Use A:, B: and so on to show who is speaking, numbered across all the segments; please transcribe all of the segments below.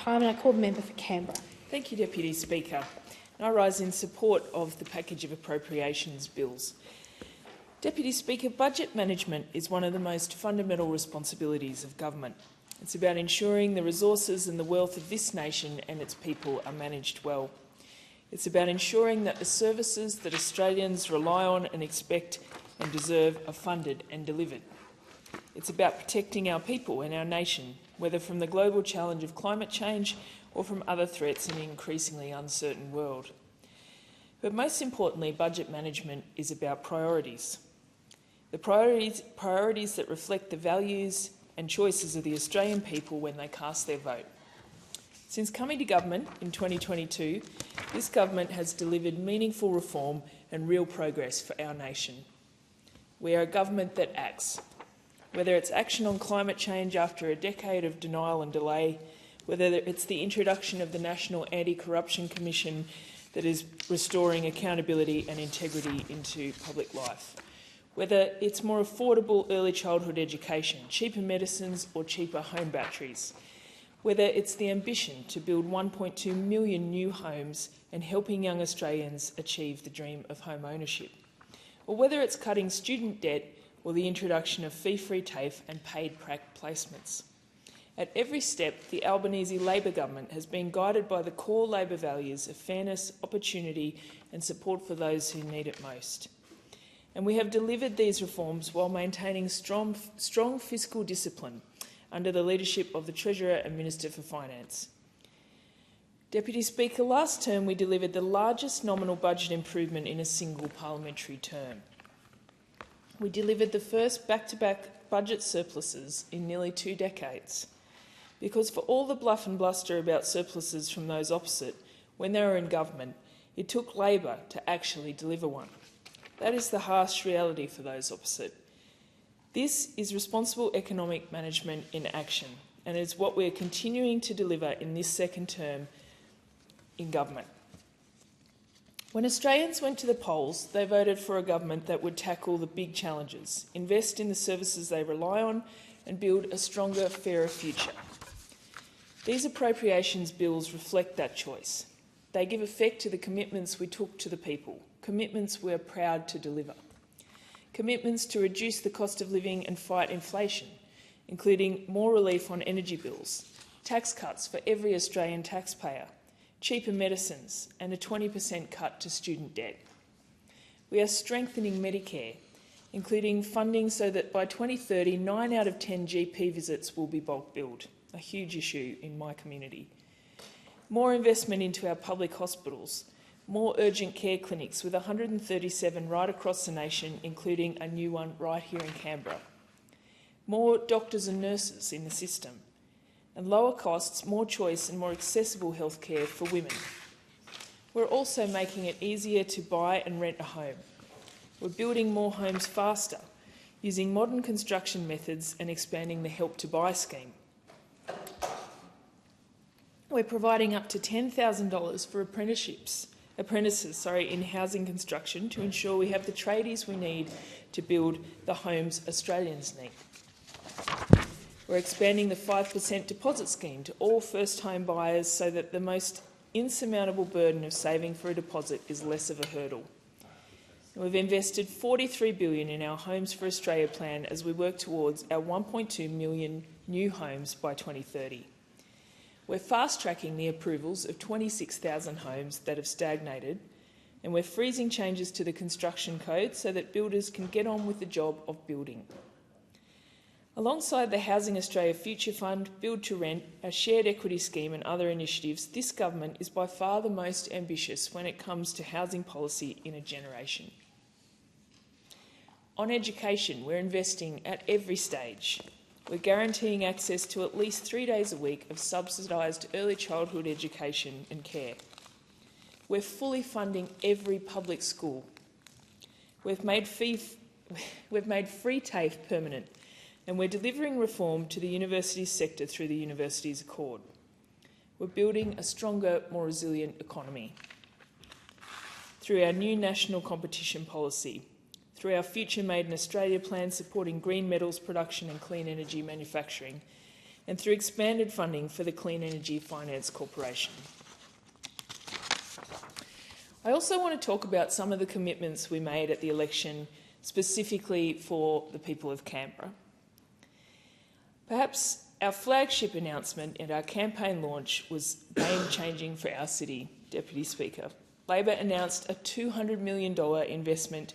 A: time, and I call the member for Canberra.
B: Thank you, Deputy Speaker. I rise in support of the package of appropriations bills. Deputy Speaker, budget management is one of the most fundamental responsibilities of government. It's about ensuring the resources and the wealth of this nation and its people are managed well. It's about ensuring that the services that Australians rely on and expect and deserve are funded and delivered. It's about protecting our people and our nation, whether from the global challenge of climate change or from other threats in an increasingly uncertain world. But most importantly, budget management is about priorities. The priorities that reflect the values and choices of the Australian people when they cast their vote. Since coming to government in 2022, this government has delivered meaningful reform and real progress for our nation. We are a government that acts. Whether it's action on climate change after a decade of denial and delay, whether it's the introduction of the National Anti-Corruption Commission that is restoring accountability and integrity into public life, whether it's more affordable early childhood education, cheaper medicines or cheaper home batteries, whether it's the ambition to build 1.2 million new homes and helping young Australians achieve the dream of home ownership, or whether it's cutting student debt or the introduction of fee-free TAFE and paid prac placements. At every step, the Albanese Labor government has been guided by the core Labor values of fairness, opportunity and support for those who need it most. And we have delivered these reforms while maintaining strong fiscal discipline under the leadership of the Treasurer and Minister for Finance. Deputy Speaker, last term we delivered the largest nominal budget improvement in a single parliamentary term. We delivered the first back-to-back budget surpluses in nearly 2 decades. Because for all the bluff and bluster about surpluses from those opposite, when they were in government, it took Labor to actually deliver one. That is the harsh reality for those opposite. This is responsible economic management in action, and is what we are continuing to deliver in this second term in government. When Australians went to the polls, they voted for a government that would tackle the big challenges, invest in the services they rely on, and build a stronger, fairer future. These appropriations bills reflect that choice. They give effect to the commitments we took to the people, commitments we are proud to deliver. Commitments to reduce the cost of living and fight inflation, including more relief on energy bills, tax cuts for every Australian taxpayer, cheaper medicines and a 20% cut to student debt. We are strengthening Medicare, including funding so that by 2030, 9 out of 10 GP visits will be bulk billed, a huge issue in my community. More investment into our public hospitals, more urgent care clinics with 137 right across the nation, including a new one right here in Canberra. More doctors and nurses in the system, and lower costs, more choice and more accessible healthcare for women. We're also making it easier to buy and rent a home. We're building more homes faster, using modern construction methods and expanding the Help to Buy scheme. We're providing up to $10,000 for apprentices in housing construction to ensure we have the tradies we need to build the homes Australians need. We're expanding the 5% deposit scheme to all first home buyers so that the most insurmountable burden of saving for a deposit is less of a hurdle. And we've invested $43 billion in our Homes for Australia plan as we work towards our 1.2 million new homes by 2030. We're fast-tracking the approvals of 26,000 homes that have stagnated, and we're freezing changes to the construction code so that builders can get on with the job of building. Alongside the Housing Australia Future Fund, Build to Rent, our shared equity scheme and other initiatives, this government is by far the most ambitious when it comes to housing policy in a generation. On education, we're investing at every stage. We're guaranteeing access to at least 3 days a week of subsidised early childhood education and care. We're fully funding every public school. We've made free TAFE permanent, and we're delivering reform to the universities sector through the Universities Accord. We're building a stronger, more resilient economy through our new national competition policy, through our Future Made in Australia plan supporting green metals production and clean energy manufacturing, and through expanded funding for the Clean Energy Finance Corporation. I also want to talk about some of the commitments we made at the election specifically for the people of Canberra. Perhaps our flagship announcement at our campaign launch was game-changing for our city, Deputy Speaker. Labor announced a $200 million investment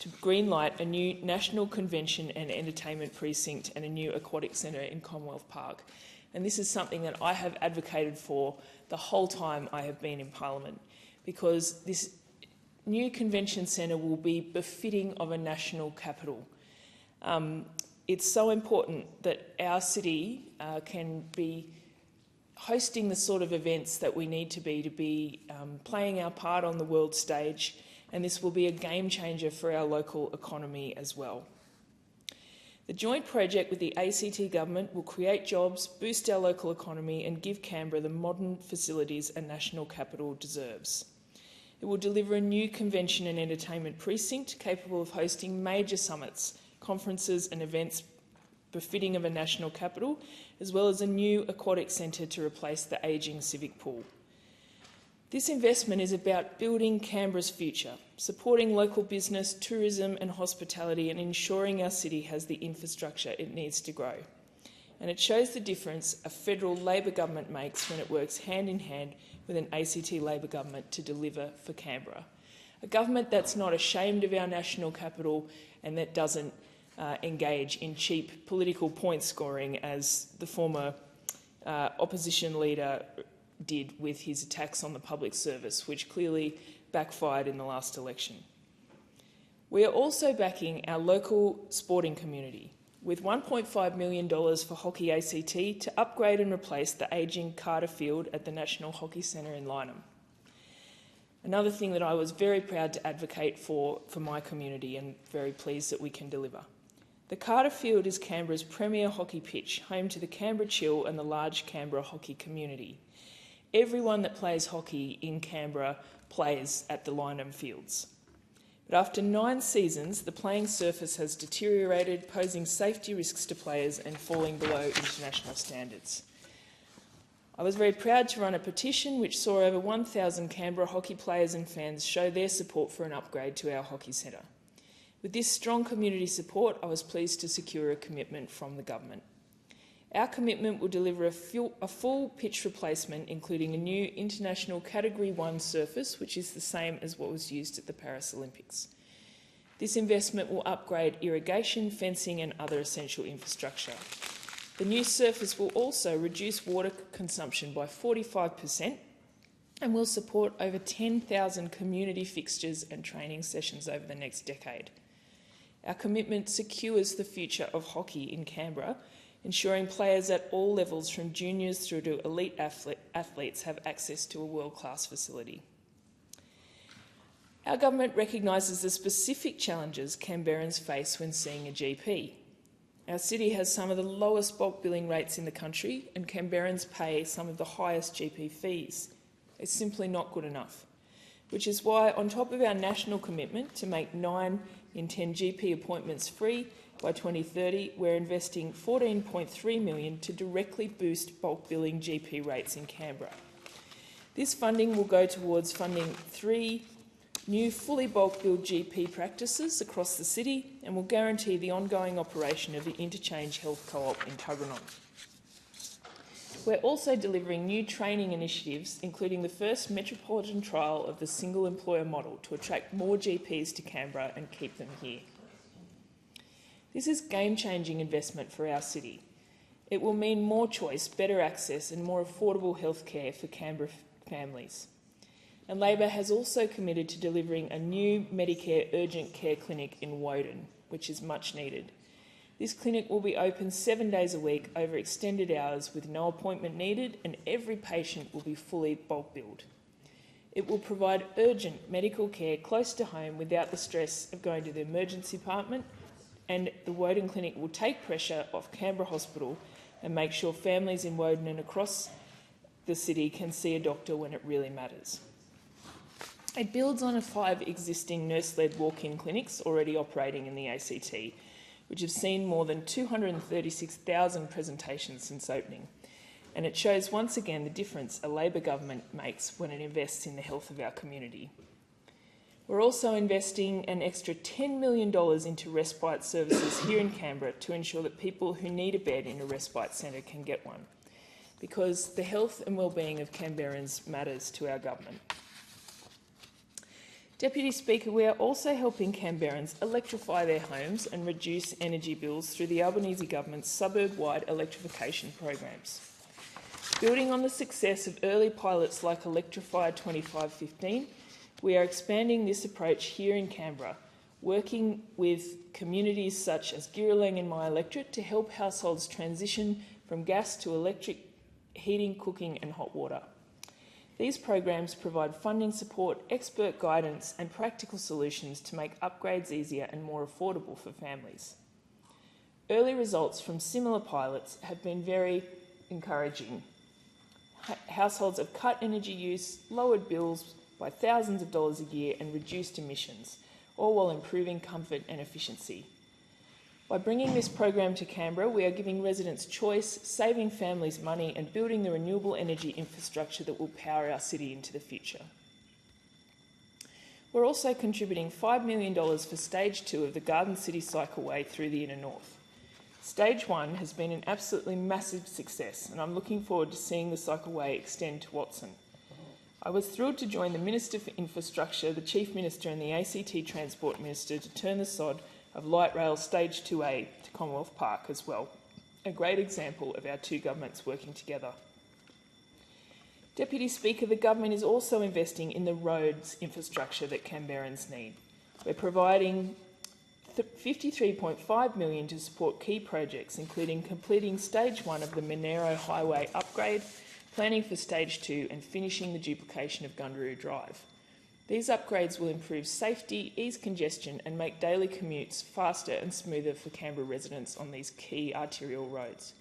B: to greenlight a new National Convention and Entertainment Precinct and a new aquatic centre in Commonwealth Park. And this is something that I have advocated for the whole time I have been in Parliament, because this new convention centre will be befitting of a national capital. It's so important that our city can be hosting the sort of events that we need to be playing our part on the world stage, and this will be a game changer for our local economy as well. The joint project with the ACT government will create jobs, boost our local economy and give Canberra the modern facilities a national capital deserves. It will deliver a new convention and entertainment precinct capable of hosting major summits, conferences and events befitting of a national capital, as well as a new aquatic centre to replace the ageing civic pool. This investment is about building Canberra's future, supporting local business, tourism and hospitality, and ensuring our city has the infrastructure it needs to grow. And it shows the difference a federal Labor government makes when it works hand in hand with an ACT Labor government to deliver for Canberra. A government that's not ashamed of our national capital and that doesn't engage in cheap political point scoring as the former opposition leader did with his attacks on the public service, which clearly backfired in the last election. We are also backing our local sporting community with $1.5 million for Hockey ACT to upgrade and replace the ageing Carter Field at the National Hockey Centre in Lyneham. Another thing that I was very proud to advocate for my community and very pleased that we can deliver. The Carter Field is Canberra's premier hockey pitch, home to the Canberra Chill and the large Canberra hockey community. Everyone that plays hockey in Canberra plays at the Lyneham Fields. But after 9 seasons, the playing surface has deteriorated, posing safety risks to players and falling below international standards. I was very proud to run a petition which saw over 1,000 Canberra hockey players and fans show their support for an upgrade to our hockey centre. With this strong community support, I was pleased to secure a commitment from the government. Our commitment will deliver a full pitch replacement, including a new international Category 1 surface, which is the same as what was used at the Paris Olympics. This investment will upgrade irrigation, fencing and other essential infrastructure. The new surface will also reduce water consumption by 45% and will support over 10,000 community fixtures and training sessions over the next decade. Our commitment secures the future of hockey in Canberra, ensuring players at all levels from juniors through to elite athletes have access to a world-class facility. Our government recognises the specific challenges Canberrans face when seeing a GP. Our city has some of the lowest bulk billing rates in the country, and Canberrans pay some of the highest GP fees. It's simply not good enough, which is why, on top of our national commitment to make 9 in 10 GP appointments free by 2030, we're investing $14.3 million to directly boost bulk billing GP rates in Canberra. This funding will go towards funding 3 new fully bulk billed GP practices across the city and will guarantee the ongoing operation of the Interchange Health Co-op in Tuggeranong. We're also delivering new training initiatives, including the first metropolitan trial of the single employer model to attract more GPs to Canberra and keep them here. This is game-changing investment for our city. It will mean more choice, better access and more affordable health care for Canberra families. And Labor has also committed to delivering a new Medicare urgent care clinic in Woden, which is much needed. This clinic will be open 7 days a week over extended hours with no appointment needed, and every patient will be fully bulk billed. It will provide urgent medical care close to home without the stress of going to the emergency department, and the Woden clinic will take pressure off Canberra Hospital and make sure families in Woden and across the city can see a doctor when it really matters. It builds on 5 existing nurse-led walk-in clinics already operating in the ACT, which have seen more than 236,000 presentations since opening. And it shows once again the difference a Labor government makes when it invests in the health of our community. We're also investing an extra $10 million into respite services here in Canberra to ensure that people who need a bed in a respite centre can get one, because the health and wellbeing of Canberrans matters to our government. Deputy Speaker, we are also helping Canberrans electrify their homes and reduce energy bills through the Albanese government's suburb-wide electrification programs. Building on the success of early pilots like Electrify 2515, we are expanding this approach here in Canberra, working with communities such as Girralang and my electorate to help households transition from gas to electric heating, cooking and hot water. These programs provide funding support, expert guidance and practical solutions to make upgrades easier and more affordable for families. Early results from similar pilots have been very encouraging. Households have cut energy use, lowered bills by thousands of dollars a year and reduced emissions, all while improving comfort and efficiency. By bringing this program to Canberra, we are giving residents choice, saving families money and building the renewable energy infrastructure that will power our city into the future. We're also contributing $5 million for Stage 2 of the Garden City Cycleway through the Inner North. Stage 1 has been an absolutely massive success, and I'm looking forward to seeing the cycleway extend to Watson. I was thrilled to join the Minister for Infrastructure, the Chief Minister and the ACT Transport Minister to turn the sod of Light Rail Stage 2A to Commonwealth Park as well. A great example of our two governments working together. Deputy Speaker, the government is also investing in the roads infrastructure that Canberrans need. We're providing $53.5 million to support key projects, including completing Stage 1 of the Monero Highway upgrade, planning for Stage 2 and finishing the duplication of Gundaroo Drive. These upgrades will improve safety, ease congestion and make daily commutes faster and smoother for Canberra residents on these key arterial roads.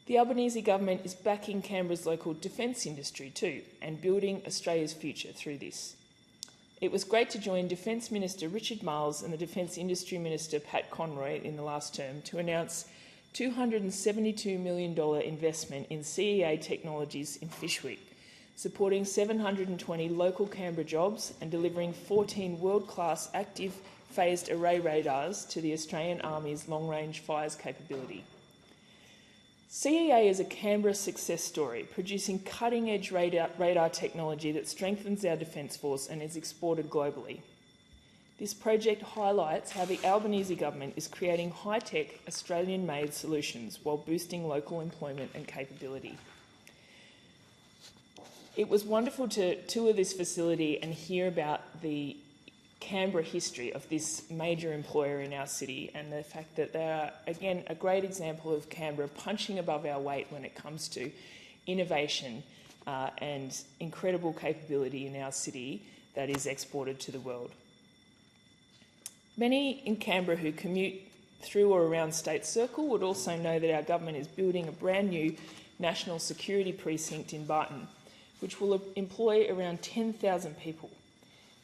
B: The Albanese government is backing Canberra's local defence industry too and building Australia's future through this. It was great to join Defence Minister Richard Marles and the Defence Industry Minister Pat Conroy in the last term to announce $272 million investment in CEA technologies in Fishwick, supporting 720 local Canberra jobs and delivering 14 world-class active phased array radars to the Australian Army's long-range fires capability. CEA is a Canberra success story, producing cutting-edge radar technology that strengthens our Defence Force and is exported globally. This project highlights how the Albanese government is creating high-tech, Australian-made solutions while boosting local employment and capability. It was wonderful to tour this facility and hear about the Canberra history of this major employer in our city and the fact that they are, again, a great example of Canberra punching above our weight when it comes to innovation and incredible capability in our city that is exported to the world. Many in Canberra who commute through or around State Circle would also know that our government is building a brand new national security precinct in Barton, which will employ around 10,000 people.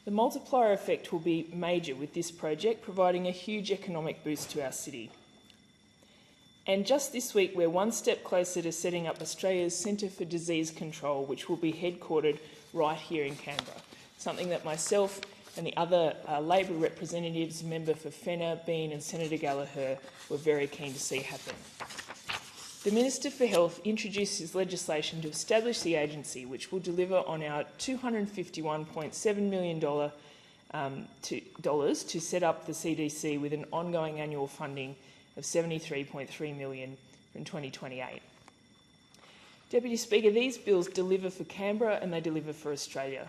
B: The multiplier effect will be major with this project, providing a huge economic boost to our city. And just this week, we're one step closer to setting up Australia's Centre for Disease Control, which will be headquartered right here in Canberra, something that myself and the other Labor representatives, member for Fenner, Bean and Senator Gallagher, were very keen to see happen. The Minister for Health introduced his legislation to establish the agency, which will deliver on our $251.7 million to set up the CDC with an ongoing annual funding of $73.3 million from 2028. Deputy Speaker, these bills deliver for Canberra and they deliver for Australia.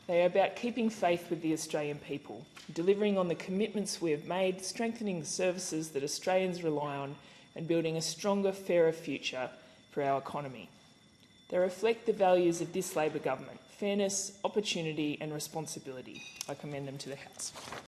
B: They are about keeping faith with the Australian people, delivering on the commitments we have made, strengthening the services that Australians rely on, and building a stronger, fairer future for our economy. They reflect the values of this Labor government: fairness, opportunity and responsibility. I commend them to the House.